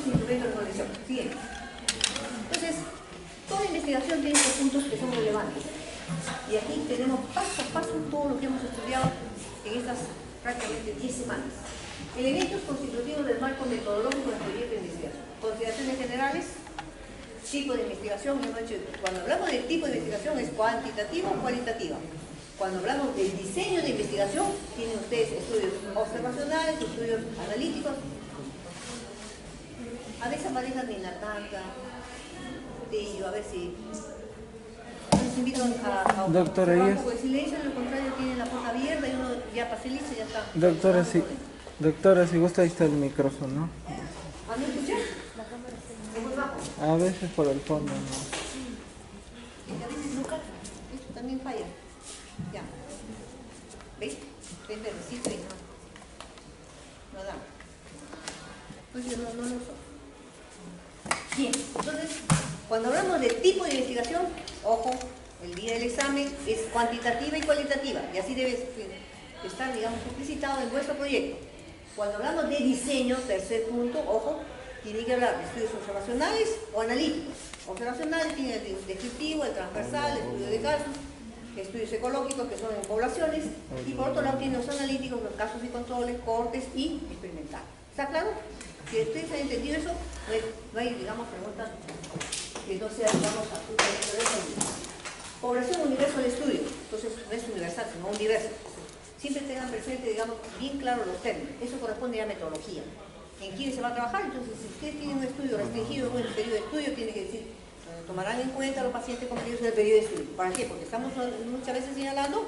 instrumentos de colección. Siguiente. Entonces, toda investigación tiene estos puntos que son relevantes. Y aquí tenemos paso a paso todo lo que hemos estudiado en estas prácticamente 10 semanas. Elementos constitutivos del marco metodológico del proyecto de investigación. Consideraciones generales, tipo de investigación. Cuando hablamos de tipo de investigación es cuantitativa o cualitativa. Cuando hablamos del diseño de investigación, tienen ustedes estudios observacionales, estudios analíticos. A veces aparecen en la tanga, a ver si... Les invito a doctora, observar, porque si le dicen lo contrario tienen la puerta abierta y uno ya pasa listo y ya está. Doctora, sí. Doctora, si gusta, ahí está el micrófono. ¿A no escuchar? ¿Es muy bajo? A veces por el fondo, ¿no? Y a veces nunca. Esto también falla. Ya. ¿Veis? ¿Ves verdecito y no da? Pues yo no lo uso. Bien, entonces, cuando hablamos de tipo de investigación, ojo, el día del examen es cuantitativa y cualitativa, y así debe estar, digamos, explicitado en vuestro proyecto. Cuando hablamos de diseño, tercer punto, ojo, tiene que hablar de estudios observacionales o analíticos. Observacionales tiene el descriptivo, el transversal, el estudio de casos, estudios ecológicos que son en poblaciones, y por otro lado tiene los analíticos, los casos y controles, cortes y experimental. ¿Está claro? Si ustedes han entendido eso, no hay, digamos, preguntas que no sea, digamos, absolutamente defendidas. Población, universo de estudio. Entonces, no es universal, sino universo. Siempre tengan presente, digamos, bien claro los términos. Eso corresponde ya a metodología. ¿En quién se va a trabajar? Entonces, si ustedes tienen un estudio restringido en el periodo de estudio, tiene que decir, tomarán en cuenta a los pacientes comprendidos en el periodo de estudio. ¿Para qué? Porque estamos muchas veces señalando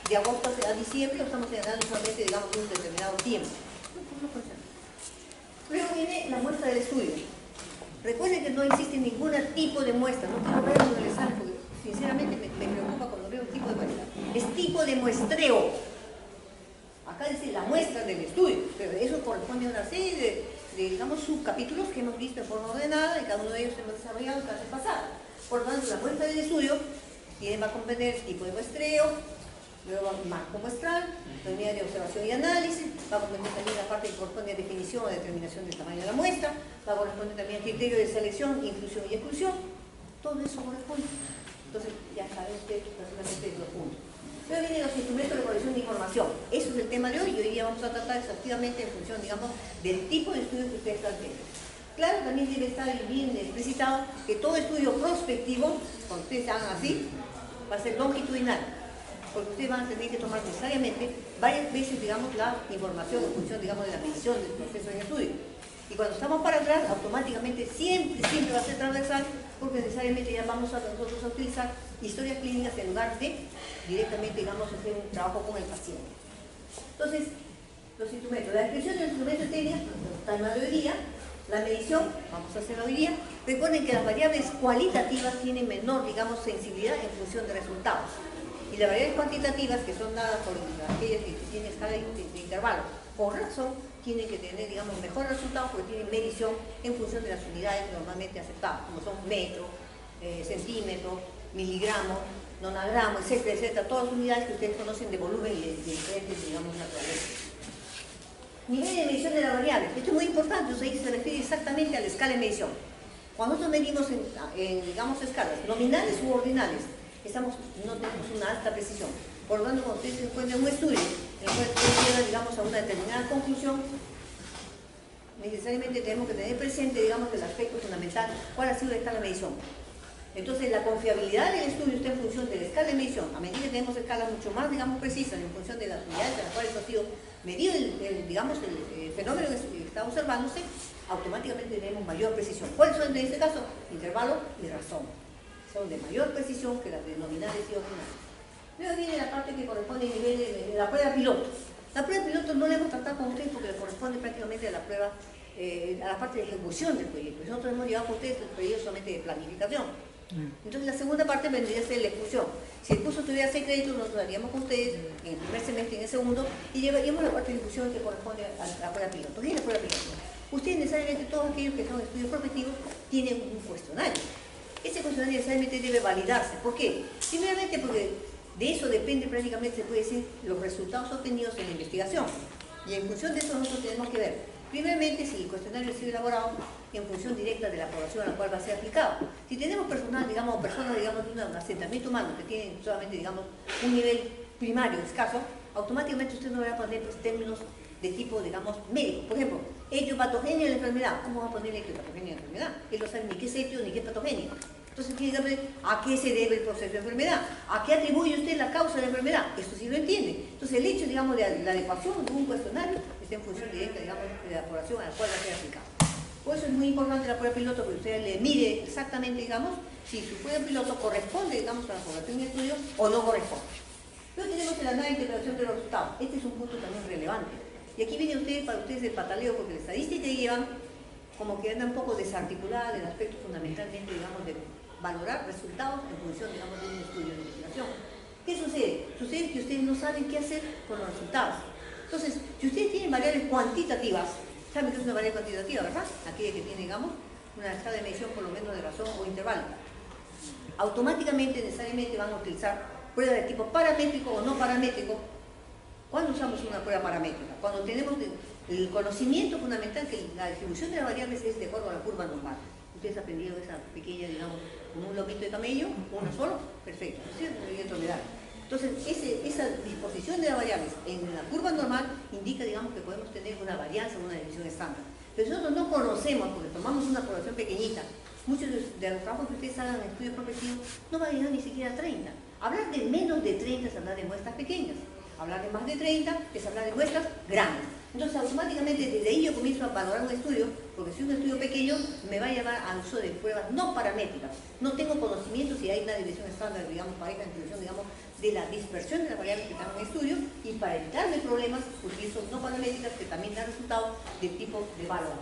de agosto a diciembre, o estamos señalando solamente, digamos, un determinado tiempo. No funciona. Luego viene la muestra del estudio. Recuerden que no existe ningún tipo de muestra. No quiero verlo en el examen porque sinceramente me preocupa cuando veo un tipo de muestra. Es tipo de muestreo. Acá dice la muestra del estudio, pero eso corresponde a una serie de digamos, subcapítulos que hemos visto en forma ordenada y cada uno de ellos hemos desarrollado en clases pasadas. Por lo tanto, la muestra del estudio va a comprender tipo de muestreo, luego marco muestral, la unidad de observación y análisis, va a comprender también la parte que corresponde a definición o determinación del tamaño de la muestra, va a corresponder también a criterio de selección, inclusión y exclusión, todo eso corresponde. Entonces, ya saben ustedes prácticamente los puntos. Luego vienen los instrumentos de colección de información. Eso es el tema de hoy y hoy día vamos a tratar exhaustivamente en función, digamos, del tipo de estudio que ustedes están teniendo. Claro, también debe estar bien explicitado que todo estudio prospectivo, cuando ustedes hagan así, va a ser longitudinal. Porque ustedes van a tener que tomar necesariamente varias veces, digamos, la información en función, digamos, de la medición del proceso de estudio. Y cuando estamos para atrás, automáticamente siempre va a ser transversal, porque necesariamente ya vamos a nosotros a utilizar historias clínicas en lugar de directamente, digamos, hacer un trabajo con el paciente. Entonces, los instrumentos. La descripción de los instrumentos técnicos, está en la de hoy día. La medición, vamos a hacerla hoy día. Recuerden que las variables cualitativas tienen menor, digamos, sensibilidad en función de resultados. Y las variables cuantitativas, que son dadas por aquellas que tienen escala de intervalo, por razón, tienen que tener, digamos, mejores resultados porque tienen medición en función de las unidades normalmente aceptadas, como son metro, centímetro, miligramo, nonogramo, etcétera, etcétera, todas las unidades que ustedes conocen de volumen y de diferentes, digamos, naturalezas. Nivel de medición de las variables. Esto es muy importante, ahí se refiere exactamente a la escala de medición. Cuando nosotros medimos en digamos, escalas nominales u ordinales, no tenemos una alta precisión. Por lo tanto, cuando ustedes encuentran un estudio en el cual ustedes llegan, digamos, a una determinada conclusión, necesariamente tenemos que tener presente, digamos, el aspecto fundamental, cuál ha sido la escala de medición. Entonces, la confiabilidad del estudio está en función de la escala de medición. A medida que tenemos escalas mucho más, digamos, precisas, en función de las unidades en las cuales ha sido medido digamos, el fenómeno que está observándose, automáticamente tenemos mayor precisión. ¿Cuáles son en este caso? Intervalo y razón. Son de mayor precisión que las de nominales y ordinales. Luego viene la parte que corresponde al nivel de la prueba piloto. La prueba piloto no la hemos tratado con ustedes porque le corresponde prácticamente a la prueba, a la parte de ejecución del proyecto. Nosotros hemos llevado con ustedes el proyecto solamente de planificación. Entonces la segunda parte vendría a ser la ejecución. Si el curso tuviera 6 créditos, nos daríamos con ustedes en el primer semestre y en el segundo, y llevaríamos la parte de ejecución que corresponde a la prueba piloto. ¿Qué es la prueba piloto? Ustedes necesariamente, todos aquellos que están en estudios prospectivos, tienen un cuestionario. Ese cuestionario necesariamente debe validarse. ¿Por qué? Primeramente porque de eso depende prácticamente, se puede decir, los resultados obtenidos en la investigación. Y en función de eso nosotros tenemos que ver Primeramente, si el cuestionario ha sido elaborado en función directa de la población a la cual va a ser aplicado. Si tenemos personas, digamos, de un asentamiento humano que tienen solamente, digamos, un nivel primario escaso, automáticamente usted no va a poner pues, términos de tipo, digamos, médico. Por ejemplo, etiopatogenia de la enfermedad. ¿Cómo va a poner etiopatogenia de la enfermedad? Él no sabe ni qué es etio ni qué es patogenia. Entonces tiene que saber a qué se debe el proceso de enfermedad, a qué atribuye usted la causa de la enfermedad. Esto sí lo entiende. Entonces el hecho, digamos, de la adecuación de un cuestionario está en función directa, digamos, de la población a la cual va a ser aplicado. Por eso es muy importante la prueba piloto, que usted le mire exactamente, digamos, si su prueba piloto corresponde, digamos, a la población de estudio o no corresponde. Luego tenemos la nueva interpretación de los resultados. Este es un punto también relevante. Y aquí viene para ustedes el pataleo, porque la estadística que llevan como que anda un poco desarticulada del aspecto fundamentalmente, digamos, de valorar resultados en función, digamos, de un estudio de investigación. ¿Qué sucede? Sucede que ustedes no saben qué hacer con los resultados. Entonces, si ustedes tienen variables cuantitativas, ¿saben qué es una variable cuantitativa, verdad? Aquella que tiene, digamos, una escala de medición por lo menos de razón o intervalo. Automáticamente, necesariamente van a utilizar pruebas de tipo paramétrico o no paramétrico. ¿Cuándo usamos una prueba paramétrica? Cuando tenemos el conocimiento fundamental que la distribución de las variables es de acuerdo a la curva normal. Ustedes aprendieron esa pequeña, digamos, como un lomito de camello, uno solo, perfecto, ¿no es cierto? Entonces, esa disposición de las variables en la curva normal indica, digamos, que podemos tener una varianza o una división estándar. Pero si nosotros no conocemos, porque tomamos una población pequeñita, muchos de los trabajos que ustedes hagan en estudios progresivos no van a llegar ni siquiera a 30. Hablar de menos de 30 es hablar de muestras pequeñas. Hablar de más de 30 es hablar de muestras grandes. Entonces, automáticamente, desde ahí yo comienzo a valorar un estudio, porque si un estudio pequeño me va a llevar al uso de pruebas no paramétricas. No tengo conocimiento si hay una división estándar, digamos, para esta distribución, digamos, de la dispersión de las variables que están en estudio, y para evitarme problemas, utilizo no paramétricas que también dan resultados de tipo de valor.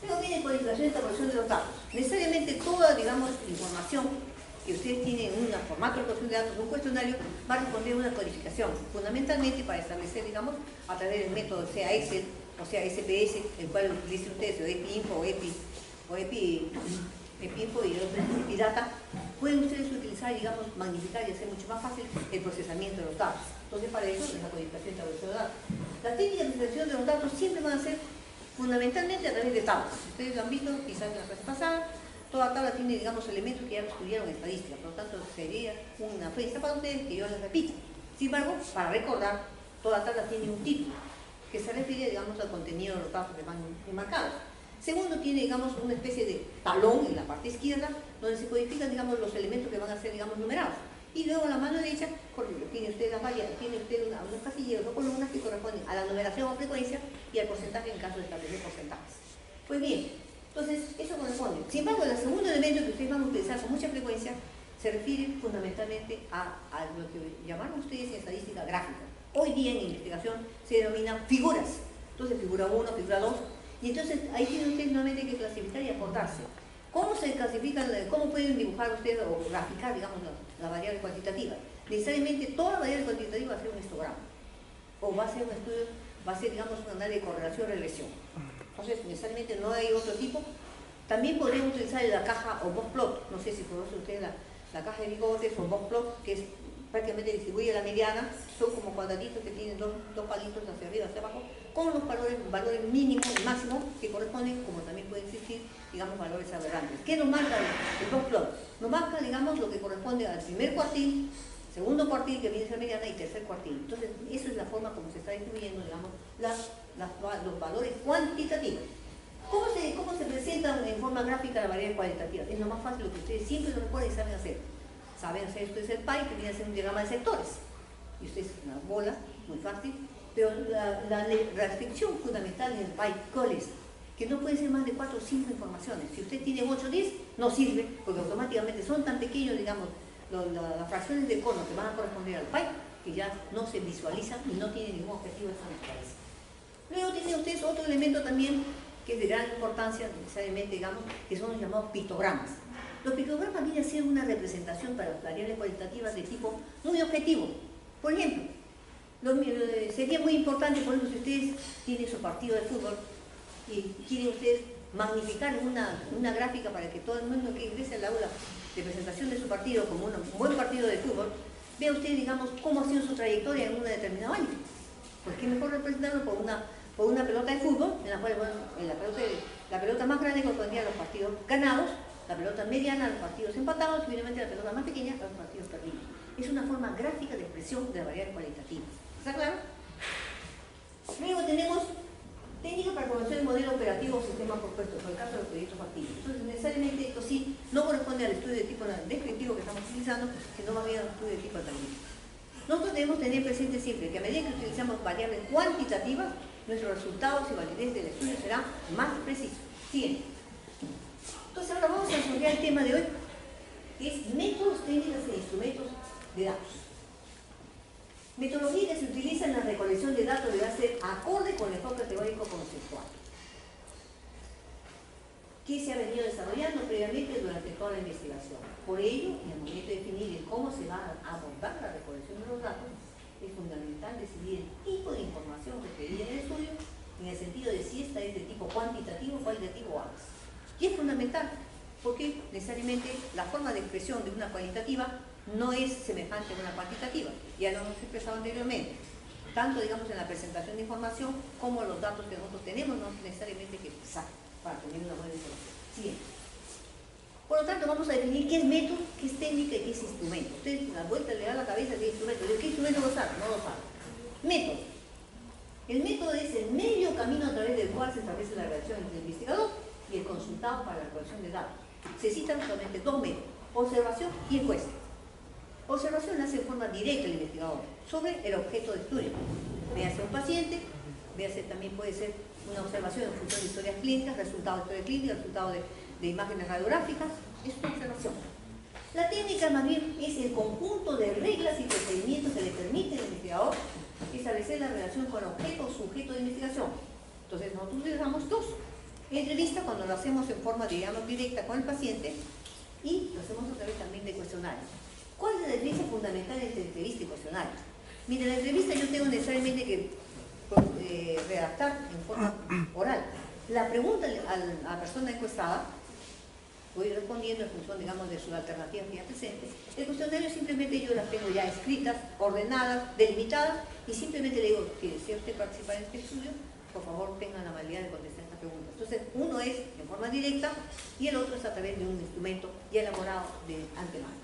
Luego viene codificación y establecición de los datos. Necesariamente toda, digamos, información que ustedes tienen en un formato de codificación de datos, un cuestionario, va a responder a una codificación, fundamentalmente para establecer, digamos, a través del método, sea Excel, o sea SPS, el cual utilicen ustedes, o EpiInfo, o EpiInfo y EpiData, pueden ustedes utilizar, digamos, magnificar y hacer mucho más fácil el procesamiento de los datos. Entonces, para eso es la codificación y establecimiento de datos. Las técnicas de selección de los datos siempre van a ser fundamentalmente a través de tablas. Ustedes lo han visto quizás en la clase pasada. Toda tabla tiene, digamos, elementos que ya estudiaron en estadística, por lo tanto sería una fiesta para ustedes que yo les repito. Sin embargo, para recordar, toda tabla tiene un título que se refiere, digamos, al contenido de los datos que van enmarcados. Segundo, tiene, digamos, una especie de talón en la parte izquierda, donde se codifican, digamos, los elementos que van a ser, digamos, numerados. Y luego en la mano derecha, tiene usted las variables, tiene usted unas casillas o columnas que corresponden a la numeración o frecuencia y al porcentaje en caso de establecer porcentajes. Pues bien, entonces, eso corresponde. Sin embargo, el segundo elemento que ustedes van a utilizar con mucha frecuencia se refiere fundamentalmente a lo que llamaron ustedes en estadística gráfica. Hoy día en investigación se denominan figuras. Entonces, figura 1, figura 2. Y entonces, ahí tienen ustedes nuevamente que clasificar y acordarse. ¿Cómo se clasifican, cómo pueden dibujar ustedes o graficar, digamos, la variable cuantitativa? Necesariamente toda variable cuantitativa va a ser un histograma. O va a ser un estudio, va a ser, digamos, un análisis de correlación-regresión. Entonces, necesariamente no hay otro tipo. También podríamos utilizar la caja o box plot. No sé si conocen ustedes la caja de bigotes o box plot, que es prácticamente distribuye la mediana. Son como cuadraditos que tienen dos palitos hacia arriba, hacia abajo, con los valores mínimos y máximos que corresponden, como también pueden existir, digamos, valores aberrantes. ¿Qué nos marca el box plot? Nos marca, digamos, lo que corresponde al primer cuartil, segundo cuartil, que viene a ser mediana, y tercer cuartil. Entonces, esa es la forma como se está distribuyendo, digamos, los valores cuantitativos. ¿Cómo se presentan en forma gráfica la variable cualitativa? Es lo más fácil, lo que ustedes siempre lo recuerdan y saben hacer. Saben hacer esto es el pie, que viene a ser un diagrama de sectores. Y ustedes, una bola, muy fácil. Pero la restricción fundamental en el pie, ¿cuál es? Que no puede ser más de 4 o 5 informaciones. Si usted tiene 8 o 10, no sirve, porque automáticamente son tan pequeños, digamos, las fracciones de cono que van a corresponder al pie, que ya no se visualizan y no tienen ningún objetivo en su cabeza. Luego tienen ustedes otro elemento también que es de gran importancia, necesariamente, digamos, que son los llamados pictogramas. Los pictogramas vienen a ser una representación para las variables cualitativas de tipo muy objetivo. Por ejemplo, sería muy importante, por ejemplo, si ustedes tienen su partido de fútbol y quieren ustedes magnificar una gráfica para que todo el mundo que ingrese al aula de presentación de su partido como un buen partido de fútbol, vea usted, digamos, cómo ha sido su trayectoria en un determinado año. Pues qué mejor representarlo por por una pelota de fútbol, en la cual, bueno, la pelota más grande correspondía a los partidos ganados, la pelota mediana a los partidos empatados y finalmente la pelota más pequeña a los partidos perdidos. Es una forma gráfica de expresión de la variable cualitativa. ¿Está claro? Luego tenemos técnica para conocer el modelo operativo o sistema propuesto, por el caso de los proyectos factibles. Entonces, necesariamente esto sí no corresponde al estudio de tipo descriptivo que estamos utilizando, sino más bien al estudio de tipo analítico. Nosotros debemos tener presente siempre que a medida que utilizamos variables cuantitativas, nuestros resultados y validez del estudio será más preciso. Siguiente. Entonces ahora vamos a desarrollar el tema de hoy, que es métodos, técnicas e instrumentos de datos. Metodología que se utiliza en la recolección de datos debe ser acorde con el enfoque teórico conceptual que se ha venido desarrollando previamente durante toda la investigación. Por ello, en el momento de definir cómo se va a abordar la recolección de los datos, es fundamental decidir el tipo de información requerida en el estudio, en el sentido de si esta es de tipo cuantitativo, cualitativo o ambas. Y es fundamental, porque necesariamente la forma de expresión de una cualitativa no es semejante a una cuantitativa, ya lo hemos expresado anteriormente, tanto digamos en la presentación de información como los datos que nosotros tenemos no necesariamente que expresar para tener una buena información. Siguiente. Por lo tanto, vamos a definir qué es método, qué es técnica y qué es instrumento. Ustedes la vuelta le dan la cabeza de instrumento. ¿De qué instrumento lo saben? No lo saben. Método. El método es el medio camino a través del cual se establece la relación entre el investigador y el consultado para la recolección de datos. Se citan solamente dos métodos: observación y encuesta. Observación hace de forma directa el investigador sobre el objeto de estudio. Véase un paciente, véase también puede ser una observación en función de historias clínicas, resultados de historia clínica, resultados de imágenes radiográficas, es una observación. La técnica más bien es el conjunto de reglas y procedimientos que le permiten al investigador establecer la relación con objeto o sujeto de investigación. Entonces nosotros utilizamos dos. Entrevista cuando lo hacemos en forma, digamos, directa con el paciente, y lo hacemos a través también de cuestionarios. ¿Cuál es la diferencia fundamental entre entrevista y cuestionario? Mira, en la entrevista yo tengo necesariamente que redactar en forma oral la pregunta a la persona encuestada, voy respondiendo en función, digamos, de sus alternativas ya presentes. El cuestionario simplemente yo las tengo ya escritas, ordenadas, delimitadas, y simplemente le digo que si usted participa en este estudio, por favor tenga la amabilidad de contestar esta pregunta. Entonces, uno es en forma directa y el otro es a través de un instrumento ya elaborado de antemano.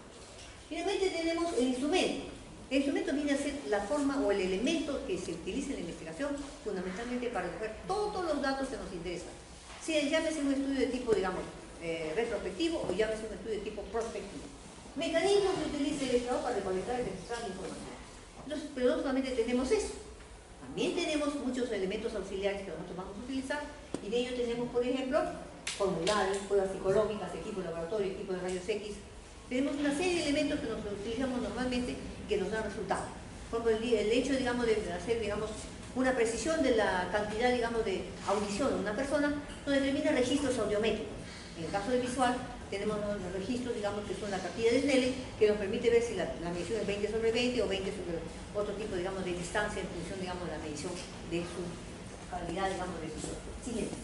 Finalmente tenemos el instrumento. El instrumento viene a ser la forma o el elemento que se utiliza en la investigación fundamentalmente para recoger todos los datos que nos interesan. Si llámese un estudio de tipo, digamos, retrospectivo o llámese un estudio de tipo prospectivo. Mecanismos que utiliza el investigador para recolectar y registrar la información. Entonces, pero no solamente tenemos eso. También tenemos muchos elementos auxiliares que nosotros vamos a utilizar, y de ellos tenemos, por ejemplo, formularios, pruebas psicológicas, equipo de laboratorio, equipo de rayos X. Tenemos una serie de elementos que nosotros utilizamos normalmente y que nos dan resultados. Por ejemplo, el hecho, digamos, de hacer, digamos, una precisión de la cantidad, digamos, de audición de una persona, nos determina registros audiométricos. En el caso de visual, tenemos los registros, digamos, que son la cartilla de Snellen, que nos permite ver si la medición es 20 sobre 20 o 20 sobre otro tipo, digamos, de distancia en función, digamos, de la medición de su calidad, digamos, de visión. Siguiente.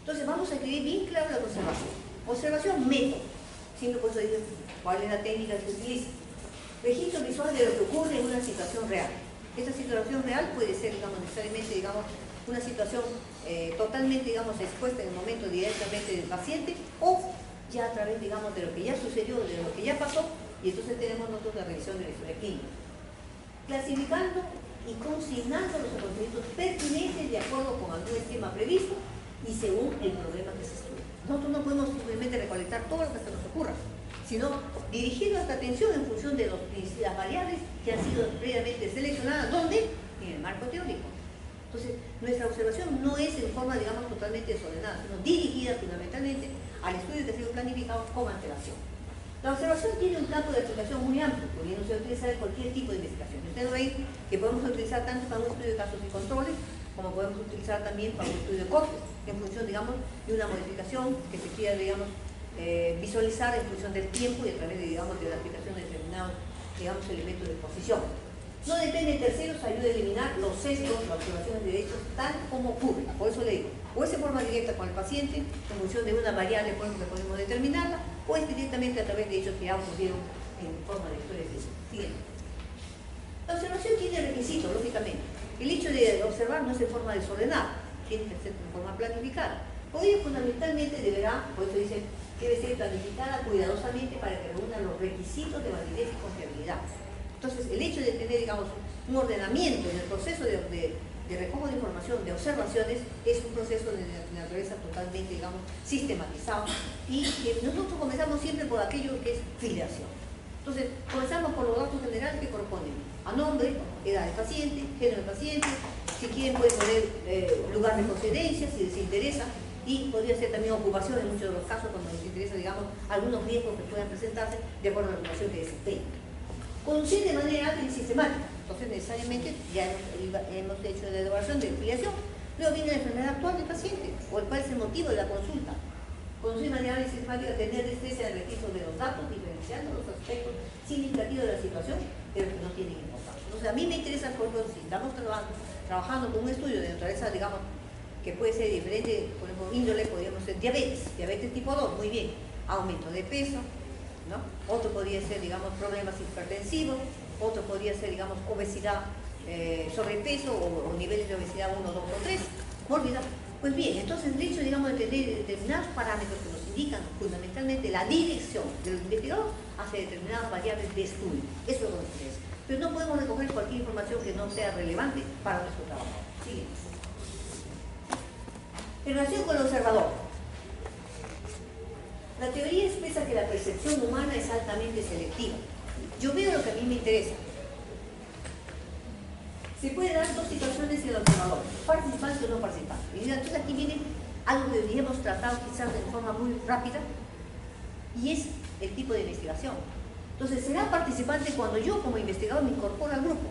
Entonces, vamos a escribir bien claro la observación. Observación, método. Siempre por eso digo cuál es la técnica que se utiliza. Registro visual de lo que ocurre en una situación real. Esta situación real puede ser, digamos, necesariamente, digamos, una situación totalmente, digamos, expuesta en el momento directamente del paciente, o ya a través, digamos, de lo que ya sucedió, de lo que ya pasó, y entonces tenemos nosotros la revisión de la historia clínica. Clasificando y consignando los acontecimientos pertinentes de acuerdo con algún esquema previsto y según el problema que se estudia. Nosotros no podemos simplemente recolectar todo lo que se nos ocurra, sino dirigir nuestra atención en función de las variables que han sido previamente seleccionadas. ¿Dónde? En el marco teórico. Entonces, nuestra observación no es en forma, digamos, totalmente desordenada, sino dirigida fundamentalmente al estudio que ha sido planificado con antelación. La observación tiene un campo de aplicación muy amplio, pudiéndose utilizar en cualquier tipo de investigación. Ustedes ven que podemos utilizar tanto para un estudio de casos y controles, como podemos utilizar también para un estudio de costes, en función, digamos, de una modificación que se quiera, digamos, visualizar en función del tiempo y a través de, digamos, de la aplicación de determinados, digamos, elementos de exposición. No depende de terceros, ayuda a eliminar los sesgos, las observaciones de derechos, tal como ocurre. Por eso le digo, o es en forma directa con el paciente, en función de una variable, por ejemplo, que podemos determinarla, o es directamente a través de hechos que ya ocurrieron en forma de historia clínica. Siguiente. La observación tiene requisitos, lógicamente. El hecho de observar no es de forma desordenada, tiene que ser de forma planificada. Por ello, fundamentalmente deberá, por eso dice, debe ser planificada cuidadosamente para que reúna los requisitos de validez y confiabilidad. Entonces, el hecho de tener, digamos, un ordenamiento en el proceso de recojo de información, de observaciones, es un proceso de naturaleza totalmente, digamos, sistematizado, y nosotros comenzamos siempre por aquello que es filiación. Entonces, comenzamos por los datos generales que corresponden a nombre, edad del paciente, género del paciente, si quieren pueden poner lugar de procedencia, si les interesa, y podría ser también ocupación en muchos de los casos cuando les interesa, digamos, algunos riesgos que puedan presentarse de acuerdo a la ocupación que desempeñen. Conducir de manera ágil y sistemática. Entonces, necesariamente, ya hemos hecho la elaboración de filiación. Luego viene la enfermedad actual del paciente, o el cual es el motivo de la consulta. Conducir de manera ágil y sistemática, tener destreza en el registro de los datos, diferenciando los aspectos significativos de la situación, pero que no tienen importancia. Entonces, a mí me interesa, por ejemplo, si estamos trabajando con un estudio de naturaleza, digamos, que puede ser diferente, por ejemplo, índole, podríamos ser diabetes tipo 2, muy bien, aumento de peso, ¿no? Otro podría ser, digamos, problemas hipertensivos, otro podría ser, digamos, obesidad, sobrepeso o niveles de obesidad 1, 2 o 3, mórbida. Pues bien, entonces el hecho, digamos, de tener determinados parámetros que nos indican fundamentalmente la dirección del investigador hacia determinadas variables de estudio. Eso es lo que nos interesa. Pero no podemos recoger cualquier información que no sea relevante para nuestro trabajo. Siguiente. En relación con el observador, la teoría expresa que la percepción humana es altamente selectiva. Yo veo lo que a mí me interesa. Se puede dar dos situaciones en el observador, participante o no participante. Y entonces aquí viene algo que hoy hemos tratado quizás de forma muy rápida, y es el tipo de investigación. Entonces, será participante cuando yo como investigador me incorporo al grupo.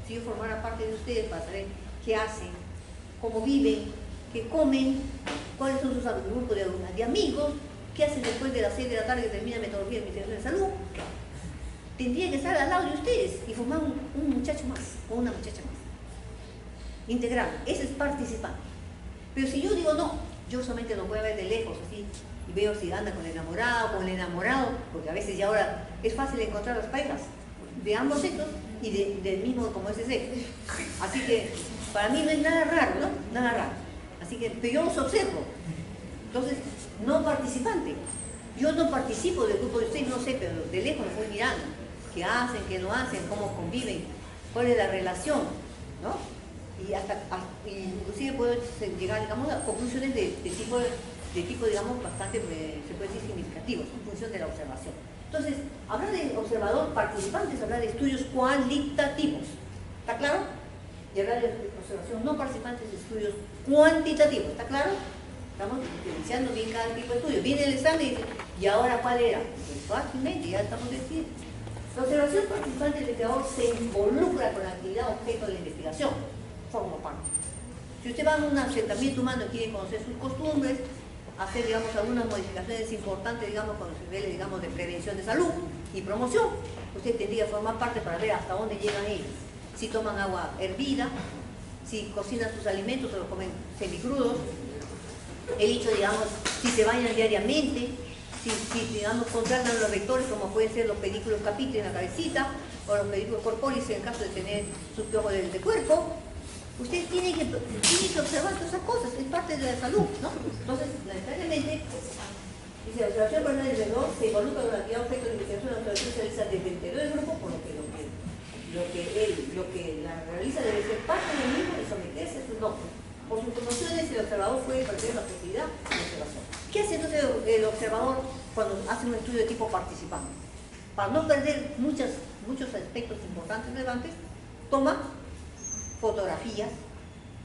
Si yo formara parte de ustedes para saber qué hacen, cómo viven, qué comen, cuáles son sus grupos de amigos, qué hacen después de las 6 de la tarde que termina metodología de investigación de salud. Tendría que estar al lado de ustedes y formar un muchacho más o una muchacha más. Integral, ese es participante. Pero si yo digo no, yo solamente lo voy a ver de lejos así y veo si anda con el enamorado, con el enamorado, porque a veces ya ahora es fácil encontrar las parejas de ambos sexos y del mismo como ese sexo. Así que para mí no es nada raro, ¿no? Nada raro. Así que, pero yo los observo. Entonces, no participante. Yo no participo del grupo de ustedes, no sé, pero de lejos los voy mirando. ¿Qué hacen, qué no hacen, cómo conviven, cuál es la relación, ¿no? Y inclusive puedo llegar, digamos, a conclusiones de tipo, digamos, bastante, se puede decir, significativos, en función de la observación. Entonces, hablar de observador participante es hablar de estudios cualitativos. ¿Está claro? Y hablar de observación no participante es estudios cuantitativos. ¿Está claro? Estamos diferenciando bien cada tipo de estudio. Viene el examen y dice, ¿y ahora cuál era? Pues fácilmente, ya estamos decidiendo. La observación participante del investigador se involucra con la actividad objeto de la investigación. Forma parte. Si usted va a un asentamiento humano y quiere conocer sus costumbres, hacer, digamos, algunas modificaciones importantes, digamos, con los niveles, digamos, de prevención de salud y promoción, usted tendría que formar parte para ver hasta dónde llegan ellos. Si toman agua hervida, si cocinan sus alimentos o los comen semicrudos, el hecho, digamos, si se bañan diariamente, si digamos, contratan los vectores como pueden ser los pedículos capitis en la cabecita o los pedículos corporis en caso de tener sus piojos de cuerpo. Usted tiene que observar todas esas cosas, es parte de la salud, ¿no? Entonces, lamentablemente, dice, la observación personal del vendedor se involucra con la actividad objeto de investigación. La observación se realiza desde el interior del grupo, por lo que la realiza debe ser parte del mismo y someterse a sus normas. Por sus promociones, el observador puede perder la objetividad de la observación. ¿Qué hace entonces el observador cuando hace un estudio de tipo participante? Para no perder muchos aspectos importantes y relevantes, toma fotografías,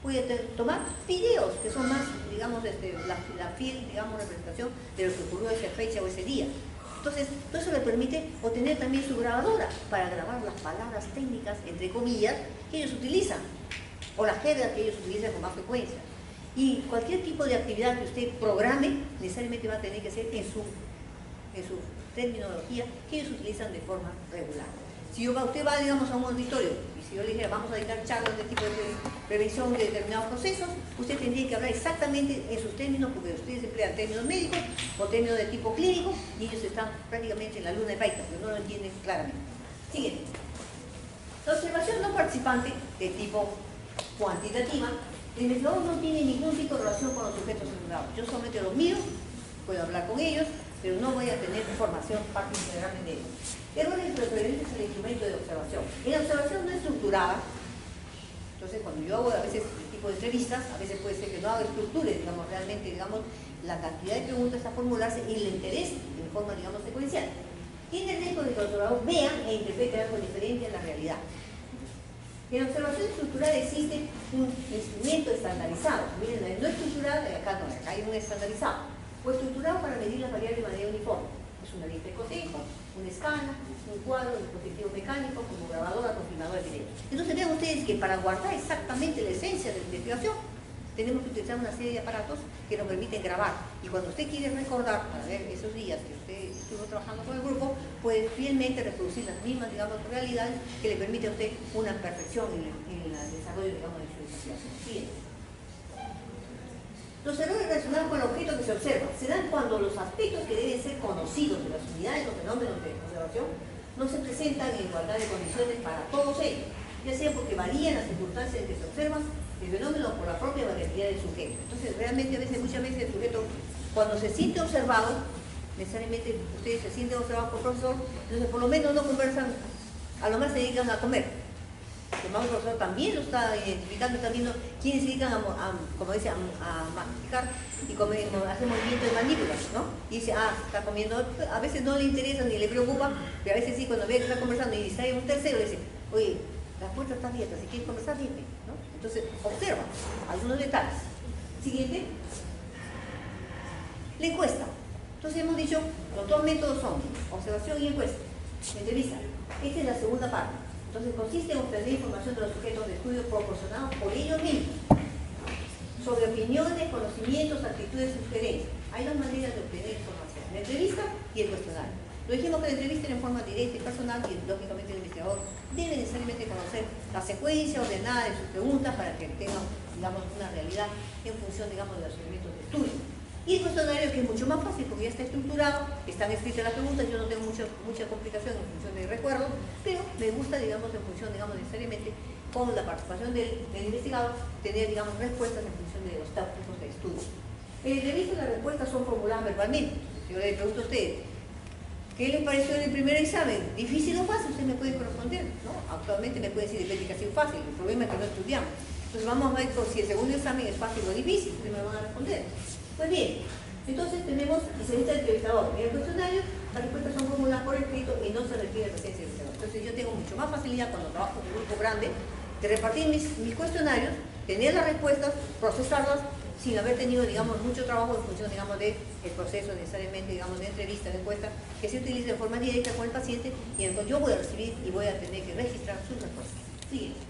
puede tomar videos, que son más, digamos, la fiel, digamos, representación de lo que ocurrió esa fecha o ese día. Entonces, todo eso le permite obtener también su grabadora para grabar las palabras técnicas, entre comillas, que ellos utilizan, o las jergas que ellos utilizan con más frecuencia. Y cualquier tipo de actividad que usted programe, necesariamente va a tener que ser en su terminología que ellos utilizan de forma regular. Si usted va, digamos, a un auditorio, y si yo le dijera, vamos a dictar charlas de tipo de prevención de determinados procesos, usted tendría que hablar exactamente en sus términos, porque ustedes emplean términos médicos o términos de tipo clínico, y ellos están prácticamente en la luna de Paita, pero no lo entienden claramente. Siguiente. La observación no participante de tipo cuantitativa, el investigador no tiene ningún tipo de relación con los sujetos observados. Yo solamente los míos, puedo hablar con ellos, pero no voy a tener formación parte integral de ellos. Errores referentes al instrumento de observación. En la observación no estructurada, entonces cuando yo hago a veces este tipo de entrevistas, a veces puede ser que no haga estructure, digamos, realmente, digamos, la cantidad de preguntas a formularse y el interés en forma, digamos, secuencial. Tiene el riesgo de que los observadores vean e interpreten algo diferente a la realidad. En la observación estructurada existe un instrumento estandarizado. Miren, no estructurado, acá no, acá hay un estandarizado. O estructurado para medir las variables de manera uniforme. Es una lista de cotejo, una escala, un cuadro, un dispositivo mecánico, como grabadora, confirmador de video. Entonces vean ustedes que para guardar exactamente la esencia de la investigación, tenemos que utilizar una serie de aparatos que nos permiten grabar. Y cuando usted quiere recordar, para ver esos días que usted estuvo trabajando con el grupo, puede fielmente reproducir las mismas, digamos, realidades que le permite a usted una perfección en el desarrollo, digamos, de su investigación. Siguiente. Los errores relacionados con el objeto que se observa se dan cuando los aspectos que deben ser conocidos de las unidades o fenómenos de observación no se presentan en igualdad de condiciones para todos ellos, ya sea porque varían las circunstancias en que se observan el fenómeno o por la propia variabilidad del sujeto. Entonces, realmente, muchas veces el sujeto, cuando se siente observado, necesariamente ustedes se sienten observados por profesor, entonces por lo menos no conversan, a lo más se dedican a comer. El más profesor también lo está identificando, está viendo quiénes se dedican como dice, a masticar y hacer movimiento de mandíbulas, ¿no? Y dice, está comiendo, a veces no le interesa ni le preocupa, pero a veces sí, cuando ve que está conversando y distrae un tercero, le dice, oye, la puerta está abierta, si quieres conversar, dime, ¿no? Entonces, observa algunos detalles. Siguiente. La encuesta. Entonces hemos dicho, los dos métodos son observación y encuesta. Entrevista. Esta es la segunda parte. Entonces consiste en obtener información de los sujetos de estudio proporcionados por ellos mismos sobre opiniones, conocimientos, actitudes y sugerencias. Hay dos maneras de obtener información, la entrevista y el cuestionario. Lo dijimos que la entrevista era en forma directa y personal y lógicamente el investigador debe necesariamente conocer la secuencia ordenada de sus preguntas para que tenga, digamos, una realidad en función, digamos, de los elementos de estudio. Y el cuestionario, que es mucho más fácil porque ya está estructurado, están escritas las preguntas, yo no tengo mucha complicación en función de recuerdo, pero me gusta, digamos, en función, digamos, necesariamente con la participación del investigador, tener, digamos, respuestas en función de los tópicos de estudio. En la entrevista las respuestas son formuladas verbalmente. Yo le pregunto a ustedes, ¿qué les pareció en el primer examen? ¿Difícil o fácil? Usted me puede responder, ¿no? Actualmente me puede decir, depende que ha sido fácil, el problema es que no estudiamos. Entonces vamos a ver si el segundo examen es fácil o difícil, ustedes me van a responder. Pues bien, entonces tenemos, y se dice el entrevistador, en el cuestionario las respuestas son formuladas por escrito y no se requiere presencia del investigador. Entonces yo tengo mucho más facilidad cuando trabajo en un grupo grande de repartir mis cuestionarios, tener las respuestas, procesarlas, sin haber tenido, digamos, mucho trabajo en función, digamos, del proceso necesariamente, digamos, de entrevista, de encuesta, que se utiliza de forma directa con el paciente y en el cual yo voy a recibir y voy a tener que registrar sus respuestas. Siguiente.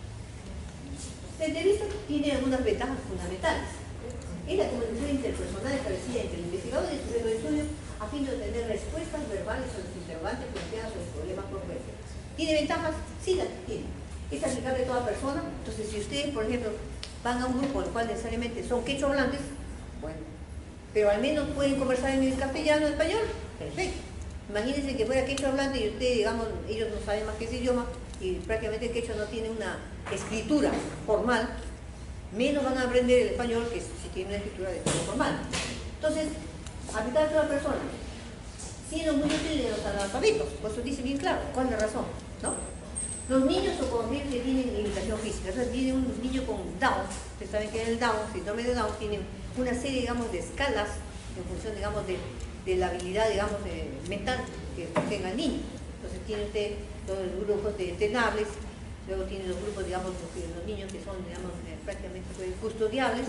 La entrevista tiene algunas ventajas fundamentales. Es la comunicación interpersonal establecida entre el investigador y el sujeto de estudio a fin de obtener respuestas verbales sobre los interrogantes planteadas sobre problemas propuestos. ¿Tiene ventajas? Sí, las tiene. Es aplicable a toda persona. Entonces, si ustedes, por ejemplo, van a un grupo en el cual necesariamente son quechua hablantes, bueno, pero al menos pueden conversar en el castellano o español, perfecto. Imagínense que fuera quechua hablante y usted, digamos, ellos no saben más que ese idioma y prácticamente el quechua no tiene una escritura formal, menos van a aprender el español que si tiene una escritura de forma formal. Entonces, aplicar a toda persona, siendo muy útil de los analfabetos, por eso dice bien claro, ¿cuál es la razón? ¿No? Los niños o con gente que tienen limitación física, o sea, tiene un niño con Down, ustedes saben que el Down, síndrome de Down, tiene una serie, digamos, de escalas en función, digamos, de la habilidad, digamos, mental que tenga el niño. Entonces tiene usted todos los grupos de tenables, luego tiene los grupos, digamos, los niños que son, digamos, prácticamente custodiables,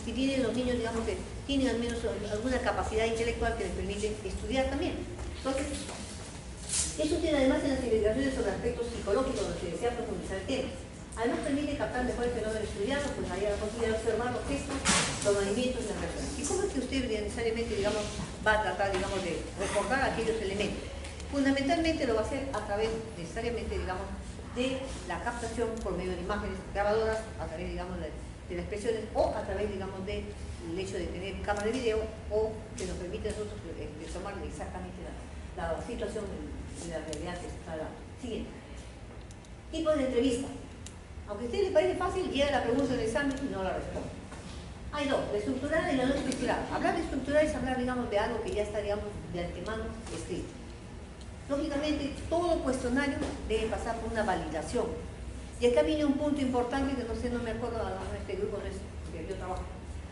y tienen los niños, digamos, que tienen al menos alguna capacidad intelectual que les permite estudiar también. Entonces, eso tiene además en las investigaciones sobre aspectos psicológicos donde se desea profundizar el tema. Además permite captar mejor el fenómeno estudiado, pues hay la posibilidad de observar los gestos, los movimientos y las reacciones. ¿Y cómo es que usted necesariamente, digamos, va a tratar, digamos, de recordar aquellos elementos? Fundamentalmente lo va a hacer a través, necesariamente, digamos, de la captación por medio de imágenes grabadoras, a través, digamos, de las expresiones, o a través, digamos, del hecho de tener cámara de video, o que nos permite a nosotros tomar exactamente la situación de la realidad que se está dando. Siguiente. Tipos de entrevista. Aunque a usted le parece fácil, llega la pregunta del examen y no la responde. Hay dos, la estructurada y la no estructurada. Hablar de estructurada es hablar, digamos, de algo que ya está, digamos, de antemano escrito. Lógicamente, todo cuestionario debe pasar por una validación. Y acá viene un punto importante que no sé, no me acuerdo, este grupo no es que yo trabajo.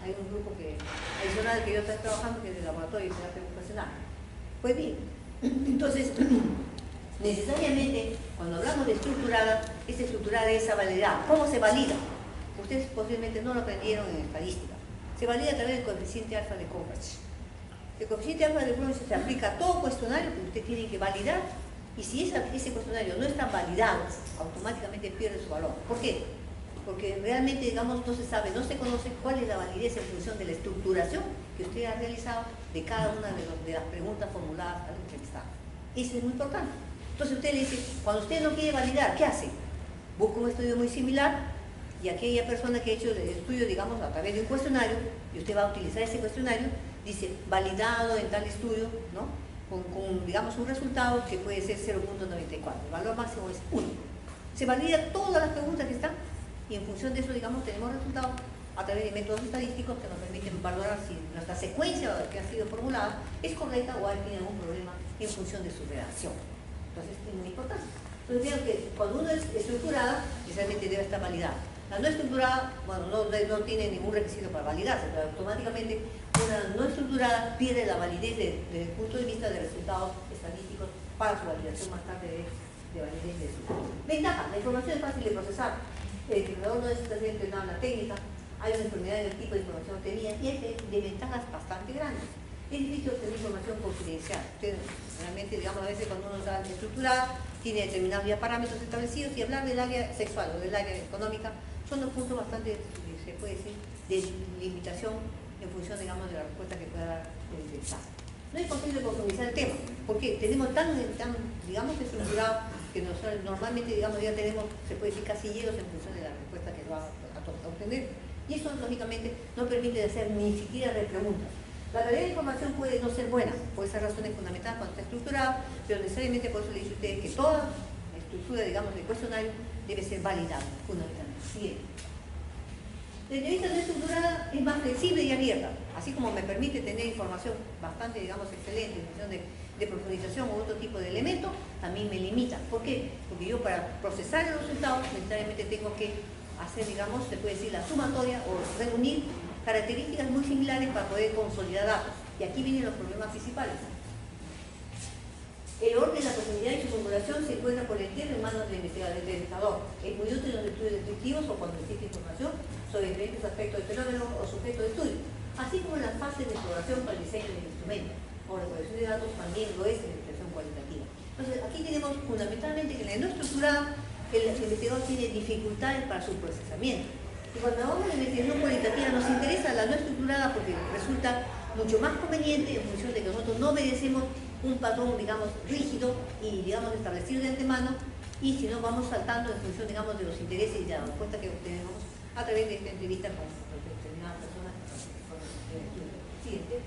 Hay un grupo que, adicional al que yo estoy trabajando, que es el laboratorio de terapia ocupacional. Pues bien, entonces, necesariamente, cuando hablamos de estructurada, esta estructurada es validada. ¿Cómo se valida? Ustedes posiblemente no lo aprendieron en estadística. Se valida a través del coeficiente alfa de Coverage. El coeficiente alfa de Coverage se aplica a todo cuestionario que usted tiene que validar, y si ese cuestionario no está validado, automáticamente pierde su valor. ¿Por qué? Porque realmente, digamos, no se sabe, no se conoce cuál es la validez en función de la estructuración que usted ha realizado de cada una de las preguntas formuladas al entrevistado. Eso es muy importante. Entonces usted le dice, cuando usted no quiere validar, ¿qué hace? Busca un estudio muy similar, y aquella persona que ha hecho el estudio, digamos, a través de un cuestionario, y usted va a utilizar ese cuestionario, dice, validado en tal estudio, ¿no? Con digamos, un resultado que puede ser 0.94. El valor máximo es 1. Se valida todas las preguntas que están, y en función de eso, digamos, tenemos resultados a través de métodos estadísticos que nos permiten valorar si nuestra secuencia que ha sido formulada es correcta o hay algún problema en función de su redacción. Entonces, es muy importante. Entonces, creo que cuando uno es estructurada, necesariamente debe estar validada. La no estructurada, bueno, no tiene ningún requisito para validarse, pero automáticamente una no estructurada pierde la validez desde el punto de vista de resultados estadísticos para su validación más tarde de validez de su. Ventaja, la información es fácil de procesar. El investigador no necesita ser entrenado en la técnica, hay una enfermedad del tipo de información obtenida y es de ventajas bastante grandes. Es difícil obtener información confidencial. Usted realmente, digamos, a veces cuando uno está estructurada, tiene determinados ya parámetros establecidos, y hablar del área sexual o del área económica son dos puntos bastante, se puede decir, de limitación en función, digamos, de la respuesta que pueda dar el interesado. No es posible profundizar el tema, porque tenemos tan digamos, estructurado que nosotros normalmente, digamos, ya tenemos, se puede decir, casilleros en función de la respuesta que va a obtener. Y eso, lógicamente, no permite hacer ni siquiera repreguntas. La calidad de información puede no ser buena, por esas razones fundamentales cuando está estructurada, pero necesariamente por eso le dice a ustedes que toda estructura, digamos, del cuestionario debe ser validada, fundamentalmente. Siguiente. La entrevista no estructurada es más flexible y abierta, así como me permite tener información bastante, digamos, excelente en función de profundización u otro tipo de elementos, también me limita. ¿Por qué? Porque yo para procesar los resultados necesariamente tengo que hacer, digamos, se puede decir la sumatoria o reunir características muy similares para poder consolidar datos. Y aquí vienen los problemas principales. El orden, la profundidad y su formulación se encuentra por entero en manos del investigador. Es muy útil en los estudios descriptivos o cuando existe información sobre diferentes aspectos del fenómeno o sujeto de estudio, así como en las fases de exploración para el diseño del instrumento. O la colección de datos también lo es en la expresión cualitativa. Entonces, aquí tenemos fundamentalmente que en la no estructurada el investigador tiene dificultades para su procesamiento. Y cuando hablamos de investigación cualitativa nos interesa la no estructurada porque resulta mucho más conveniente en función de que nosotros no obedecemos un patrón, digamos, rígido y, digamos, establecido de antemano, y si no vamos saltando en función, digamos, de los intereses y de la respuesta que obtenemos a través de esta entrevista con determinadas personas. Siguiente.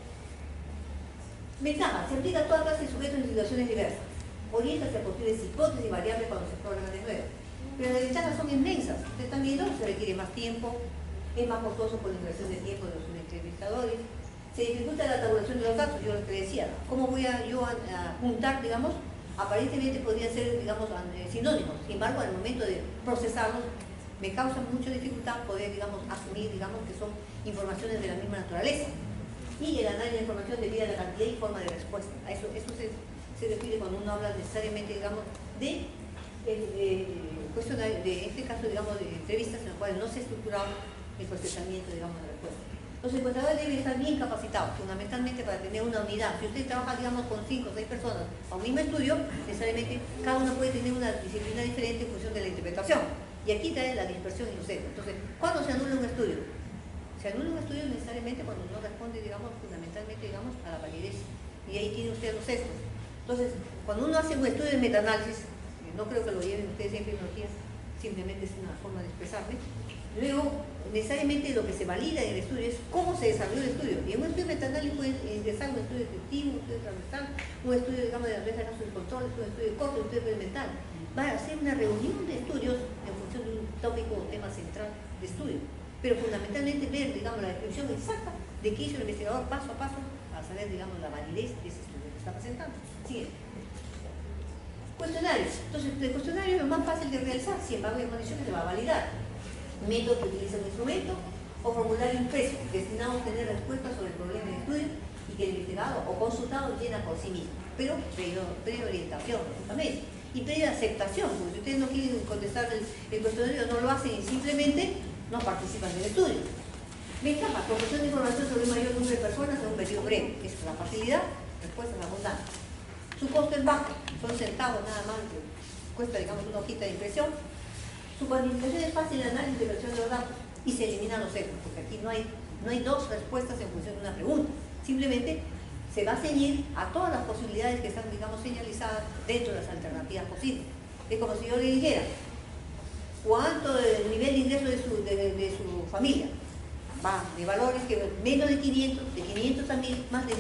Ventaja, se aplica a toda clase de sujetos en situaciones diversas. Orienta hacia posibles hipótesis y variables cuando se exploran de nuevo. Pero las ventajas son inmensas. Ustedes están viendo, se requiere más tiempo, es más costoso por la inversión de tiempo de los entrevistadores, se dificulta la tabulación de los datos. Yo les decía, ¿cómo voy a juntar, digamos? Aparentemente podrían ser, digamos, sinónimos. Sin embargo, al momento de procesarlos, me causa mucha dificultad poder, digamos, asumir, digamos, que son informaciones de la misma naturaleza. Y el análisis de información debido a la cantidad y forma de respuesta. A eso se refiere cuando uno habla necesariamente, digamos, de cuestionario, de este caso, digamos, de entrevistas en las cuales no se ha estructurado el procesamiento, digamos, de respuesta. Los encuestadores deben estar bien capacitados, fundamentalmente para tener una unidad. Si usted trabaja, digamos, con 5 o 6 personas a un mismo estudio, necesariamente cada uno puede tener una disciplina diferente en función de la interpretación. Y aquí está la dispersión y los sesgos. Entonces, ¿cuándo se anula un estudio? Se anula un estudio necesariamente cuando no responde, digamos, fundamentalmente, digamos, a la validez. Y ahí tiene usted los sesgos. Entonces, cuando uno hace un estudio de metaanálisis, no creo que lo lleven ustedes en filología, simplemente es una forma de expresarme, Luego, necesariamente lo que se valida en el estudio es cómo se desarrolló el estudio. Y en un estudio metanálisis puede ingresar un estudio descriptivo, un estudio transversal, un estudio, digamos, de la red de casos de control, un estudio de corte, un estudio experimental. Va a ser una reunión de estudios en función de un tópico o tema central de estudio. Pero fundamentalmente ver, digamos, la descripción exacta de qué hizo el investigador paso a paso para saber, digamos, la validez de ese estudio que está presentando. Siguiente. Cuestionarios. Entonces, el cuestionario es lo más fácil de realizar, sin embargo, hay condiciones que se va a validar. Método que utiliza un instrumento o formulario impreso destinado a obtener respuestas sobre el problema de estudio y que el investigado o consultado llena por sí mismo, pero previa orientación, justamente, y previa aceptación, porque si ustedes no quieren contestar el cuestionario, no lo hacen y simplemente no participan del estudio. Ventaja, proporción de información sobre un mayor número de personas en un periodo breve, es la facilidad, respuestas abundantes. Su costo es bajo, son centavos nada más, que cuesta, digamos, una hojita de impresión. Su cuantificación es fácil de análisis de versión de los datos y se eliminan los sesgos, porque aquí no hay dos respuestas en función de una pregunta. Simplemente se va a ceñir a todas las posibilidades que están, digamos, señalizadas dentro de las alternativas posibles. Es como si yo le dijera, ¿cuánto el nivel de ingreso de su familia? Va de valores que menos de 500, de 500 a 1000, más de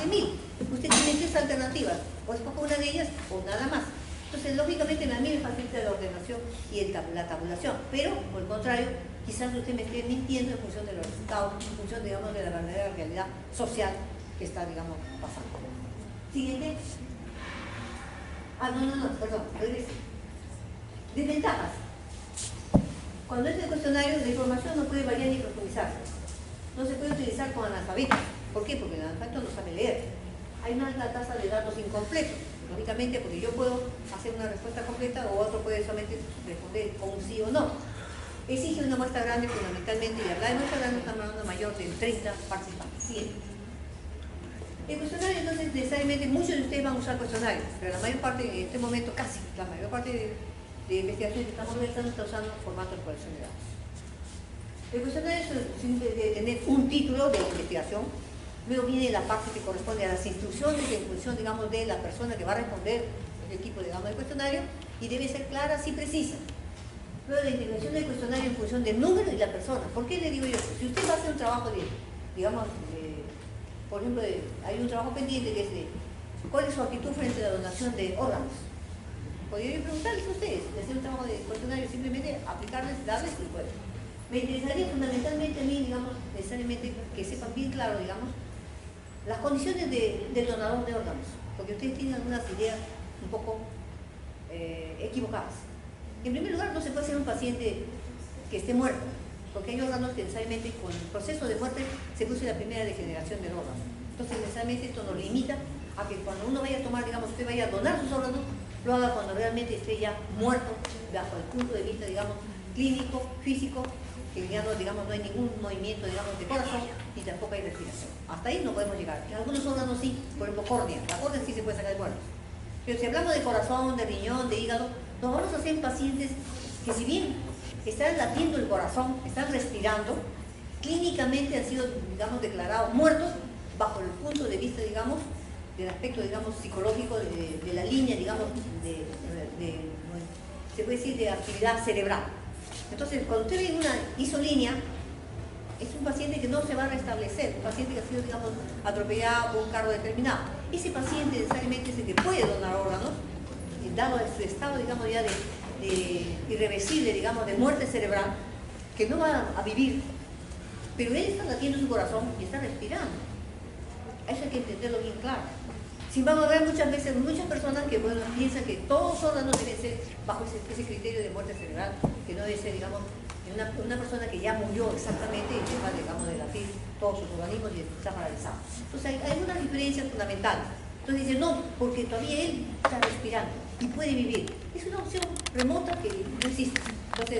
1000. Usted tiene tres alternativas, o escoge una de ellas o nada más. Entonces, lógicamente, a mí me facilita la ordenación y la tabulación, pero, por el contrario, quizás usted me esté mintiendo en función de los resultados, en función, digamos, de la verdadera realidad social que está, digamos, pasando. Siguiente. Perdón, regrese. Desventajas. Cuando es el cuestionario, la información no puede variar ni profundizarse. No se puede utilizar con analfabetos. ¿Por qué? Porque el analfabeto no sabe leer. Hay una alta tasa de datos incompletos. Lógicamente, porque yo puedo hacer una respuesta completa o otro puede solamente responder con un sí o no. Exige una muestra grande fundamentalmente, y hablar de muestra grande estamos hablando mayor de 30 participantes. Siguiente. El cuestionario, entonces, necesariamente muchos de ustedes van a usar cuestionarios, pero la mayor parte, en este momento casi, la mayor parte de investigaciones que estamos realizando está usando formato de colección de datos. El cuestionario debe tener un título de investigación. Luego viene la parte que corresponde a las instrucciones en función, digamos, de la persona que va a responder el equipo, digamos, del cuestionario, y debe ser clara y precisa. Luego la integración del cuestionario en función del número y la persona. ¿Por qué le digo yo? Si usted va a hacer un trabajo por ejemplo, hay un trabajo pendiente que es de ¿cuál es su actitud frente a la donación de órganos? Podría yo preguntarles a ustedes, de hacer un trabajo de cuestionario, simplemente aplicarles, darles el puesto. Me interesaría fundamentalmente a mí, digamos, necesariamente que sepan bien claro, digamos, las condiciones del donador de órganos, porque ustedes tienen algunas ideas un poco equivocadas. En primer lugar, no se puede hacer un paciente que esté muerto, porque hay órganos que necesariamente con el proceso de muerte se produce la primera degeneración del órgano. Entonces, necesariamente esto nos limita a que cuando uno vaya a tomar, digamos, usted vaya a donar sus órganos, lo haga cuando realmente esté ya muerto, bajo el punto de vista, digamos, clínico, físico, que ya no, digamos, no hay ningún movimiento, digamos, de corazón y tampoco hay respiración. Hasta ahí no podemos llegar. En algunos órganos sí, por ejemplo, córnea. La córnea sí se puede sacar de muertos. Pero si hablamos de corazón, de riñón, de hígado, nos vamos a hacer en pacientes que, si bien están latiendo el corazón, están respirando, clínicamente han sido, digamos, declarados muertos bajo el punto de vista, digamos, del aspecto, digamos, psicológico de la línea, digamos, se puede decir, de actividad cerebral. Entonces, cuando usted ve una isolínea, es un paciente que no se va a restablecer, un paciente que ha sido, digamos, atropellado por un cargo determinado. Ese paciente necesariamente es el que puede donar órganos, dado su estado, digamos, ya de irreversible, digamos, de muerte cerebral, que no va a vivir, pero él está latiendo su corazón y está respirando. Eso hay que entenderlo bien claro. Sin embargo, habrá muchas veces, muchas personas que, bueno, piensan que todos los órganos deben ser bajo ese criterio de muerte cerebral, que no debe ser, digamos, una persona que ya murió exactamente y deja, digamos, de latir todos sus organismos y está paralizado. Entonces, hay unas diferencias fundamentales. Entonces dice, no, porque todavía él está respirando y puede vivir. Es una opción remota que no existe. Entonces,